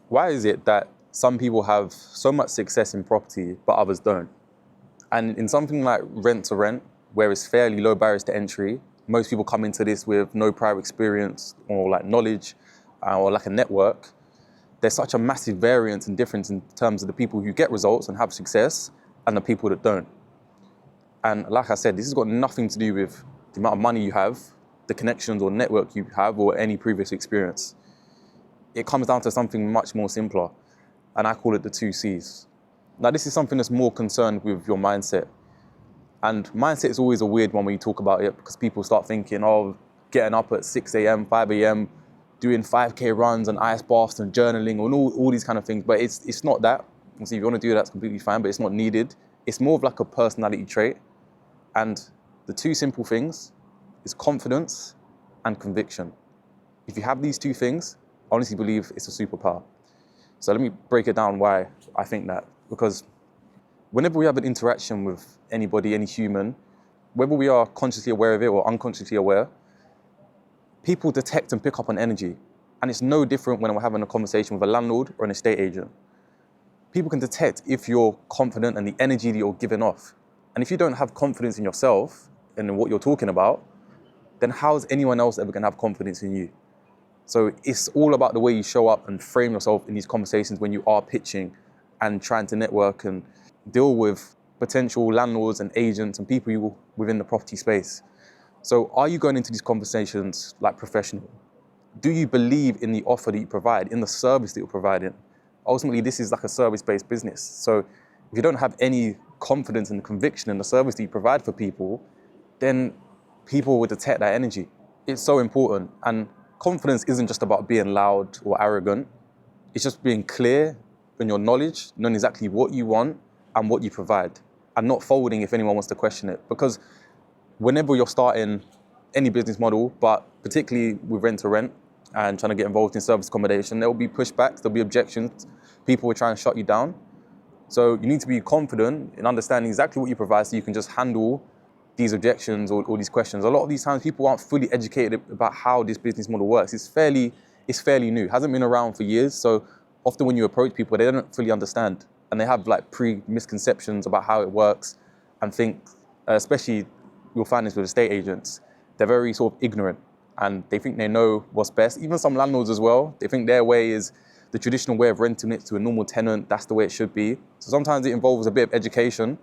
Why is it that some people have so much success in property, but others don't? And in something like rent to rent, where it's fairly low barriers to entry, most people come into this with no prior experience or like knowledge or like a network. There's such a massive variance and difference in terms of the people who get results and have success and the people that don't. And like I said, this has got nothing to do with the amount of money you have, the connections or network you have, or any previous experience. It comes down to something much more simpler, and I call it the 2 Cs. Now, this is something that's more concerned with your mindset. And mindset is always a weird one when you talk about it, because people start thinking, oh, getting up at 6 a.m., 5 a.m., doing 5K runs and ice baths and journaling and all these kind of things. But it's not that. So if you want to do that, that's completely fine, but it's not needed. It's more of like a personality trait. And the two simple things is confidence and conviction. If you have these two things, I honestly believe it's a superpower. So let me break it down why I think that. Because whenever we have an interaction with anybody, any human, whether we are consciously aware of it or unconsciously aware, people detect and pick up on energy. And it's no different when we're having a conversation with a landlord or an estate agent. People can detect if you're confident and the energy that you're giving off. And if you don't have confidence in yourself and in what you're talking about, then how's anyone else ever going to have confidence in you? So it's all about the way you show up and frame yourself in these conversations when you are pitching and trying to network and deal with potential landlords and agents and people within the property space. So are you going into these conversations like professional? Do you believe in the offer that you provide, in the service that you're providing? Ultimately, this is like a service-based business. So if you don't have any confidence and conviction in the service that you provide for people, then people will detect that energy. It's so important. And confidence isn't just about being loud or arrogant. It's just being clear in your knowledge, knowing exactly what you want and what you provide, and not folding if anyone wants to question it. Because whenever you're starting any business model, but particularly with rent to rent and trying to get involved in service accommodation, there will be pushbacks, there'll be objections. People will try and shut you down. So you need to be confident in understanding exactly what you provide so you can just handle these objections or these questions. A lot of these times people aren't fully educated about how this business model works. It's fairly new. It hasn't been around for years. So often when you approach people, they don't fully understand. And they have like misconceptions about how it works and think, especially you'll find this with estate agents, they're very sort of ignorant and they think they know what's best. Even some landlords as well, they think their way is the traditional way of renting it to a normal tenant. That's the way it should be. So sometimes it involves a bit of education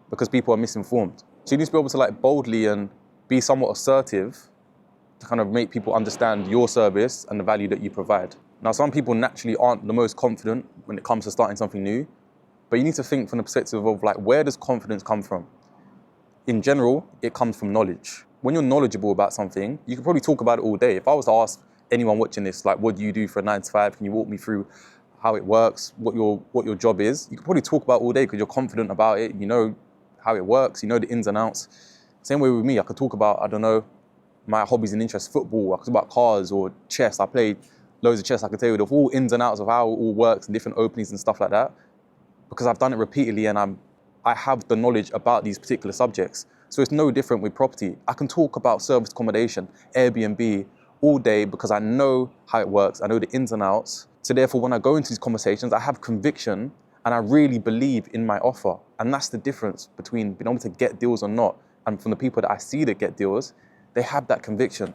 because people are misinformed. So you need to be able to like boldly and be somewhat assertive to kind of make people understand your service and the value that you provide. Now, some people naturally aren't the most confident when it comes to starting something new, but you need to think from the perspective of like, where does confidence come from? In general, it comes from knowledge. When you're knowledgeable about something, you can probably talk about it all day. If I was to ask anyone watching this, like, what do you do for a 9 to 5? Can you walk me through how it works, what your job is? You can probably talk about it all day because you're confident about it. You know how it works, you know the ins and outs. Same way with me, I could talk about, I don't know, my hobbies and interests, football, I could talk about cars or chess. I played loads of chess. I could tell you the full ins and outs of how it all works and different openings and stuff like that, because I've done it repeatedly and I have the knowledge about these particular subjects. So it's no different with property. I can talk about service accommodation, Airbnb, all day because I know how it works. I know the ins and outs. So therefore, when I go into these conversations, I have conviction and I really believe in my offer. And that's the difference between being able to get deals or not. And from the people that I see that get deals, they have that conviction.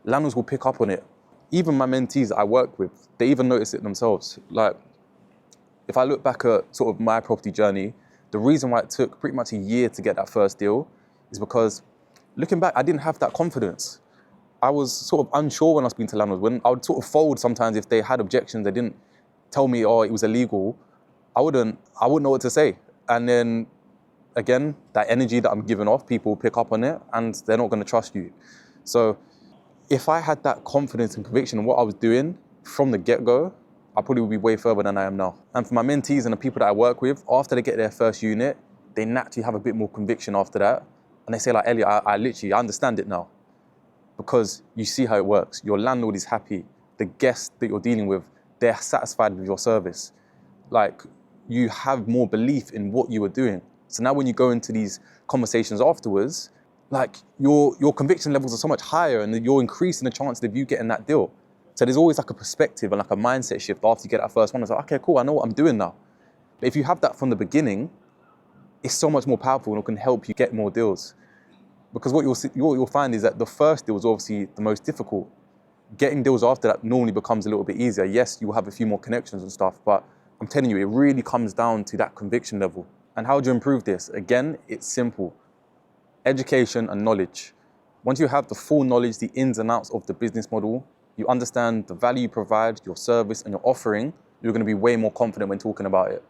Landlords will pick up on it. Even my mentees that I work with, they even notice it themselves. Like, if I look back at sort of my property journey, the reason why it took pretty much a year to get that first deal is because looking back, I didn't have that confidence. I was sort of unsure when I was speaking to landlords. When I would sort of fold sometimes if they had objections, they didn't tell me, oh, it was illegal. I wouldn't know what to say. And then again, that energy that I'm giving off, people pick up on it and they're not going to trust you. So if I had that confidence and conviction in what I was doing from the get-go, I probably would be way further than I am now. And for my mentees and the people that I work with, after they get their first unit, they naturally have a bit more conviction after that. And they say like, Elliot, I literally understand it now. Because you see how it works. Your landlord is happy. The guests that you're dealing with, they're satisfied with your service. Like, you have more belief in what you were doing. So now when you go into these conversations afterwards, like your conviction levels are so much higher and you're increasing the chances of you getting that deal. So there's always like a perspective and like a mindset shift after you get that first one. It's like, okay, cool, I know what I'm doing now. But if you have that from the beginning, it's so much more powerful and it can help you get more deals. Because what you'll find is that the first deal is obviously the most difficult. Getting deals after that normally becomes a little bit easier. Yes, you'll have a few more connections and stuff, but I'm telling you, it really comes down to that conviction level. And how do you improve this? Again, it's simple. Education and knowledge. Once you have the full knowledge, the ins and outs of the business model, you understand the value you provide, your service and your offering, you're going to be way more confident when talking about it.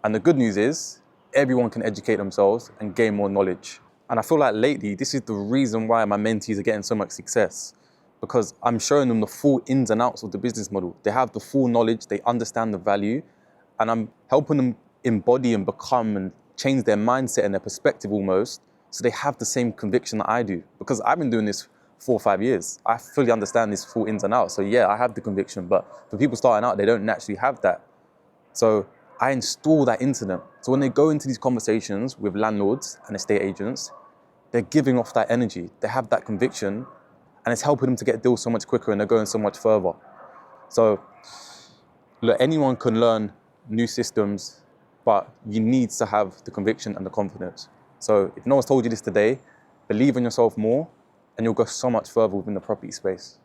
And the good news is, everyone can educate themselves and gain more knowledge. And I feel like lately, this is the reason why my mentees are getting so much success, because I'm showing them the full ins and outs of the business model. They have the full knowledge, they understand the value, and I'm helping them embody and become and change their mindset and their perspective almost, so they have the same conviction that I do. Because I've been doing this 4 or 5 years. I fully understand this full ins and outs. So yeah, I have the conviction, but for people starting out, they don't naturally have that. So I install that into them. So when they go into these conversations with landlords and estate agents, they're giving off that energy. They have that conviction, and it's helping them to get deals so much quicker, and they're going so much further. So look, anyone can learn new systems, but you need to have the conviction and the confidence. So if no one's told you this today, believe in yourself more, and you'll go so much further within the property space.